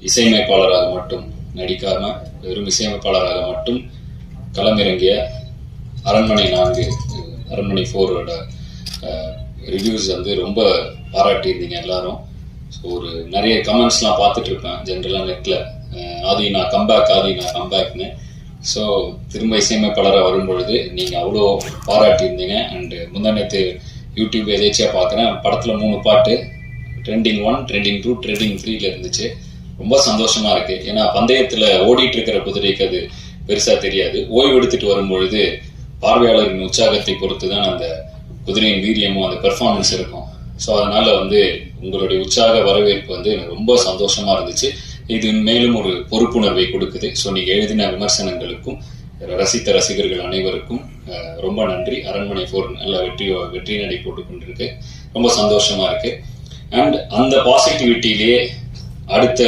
இசையமைப்பாளராக மட்டும் நடிக்காம வெறும் இசையமைப்பாளராக மட்டும் களமிறங்கிய அரண்மனை 4 அரண்மனை 4ஓட ரிவ்யூஸ் வந்து ரொம்ப பாராட்டியிருந்தீங்க எல்லாரும். ஸோ ஒரு நிறைய கமெண்ட்ஸ்லாம் பார்த்துட்டு இருப்பேன் ஜென்ரலாக நெட்டில், ஆதினா கம்பேக்னு. ஸோ திரும்ப இசையமைப்பாளராக வரும்பொழுது நீங்கள் அவ்வளோ பாராட்டியிருந்தீங்க. அண்டு முந்தானத்து யூடியூப் எதேச்சியாக பார்க்குறேன், படத்தில் 3 பாட்டு ட்ரெண்டிங் 1, ட்ரெண்டிங் 2, ட்ரெண்டிங் 3ல இருந்துச்சு. ரொம்ப சந்தோஷமா இருக்கு. ஏன்னா பந்தயத்தில் ஓடிட்டு இருக்கிற குதிரைக்கு அது பெருசா தெரியாது. ஓய்வு எடுத்துட்டு வரும்பொழுது பார்வையாளரின் உற்சாகத்தை பொறுத்து தான் அந்த குதிரையின் வீரியமும் அந்த பெர்ஃபார்மன்ஸ் இருக்கும். ஸோ அதனால வந்து உங்களுடைய உற்சாக வரவேற்பு வந்து எனக்கு ரொம்ப சந்தோஷமா இருந்துச்சு. இது மேலும் ஒரு பொறுப்புணர்வை கொடுக்குது. ஸோ நீங்க எழுதின விமர்சனங்களுக்கும் ரசித்த ரசிகர்கள் அனைவருக்கும் ரொம்ப நன்றி. அரண்மனை 4 நல்ல வெற்றி நடை போட்டுக் கொண்டிருக்கு. ரொம்ப சந்தோஷமா இருக்கு. அண்ட் அந்த பாசிட்டிவிட்டியிலேயே அடுத்த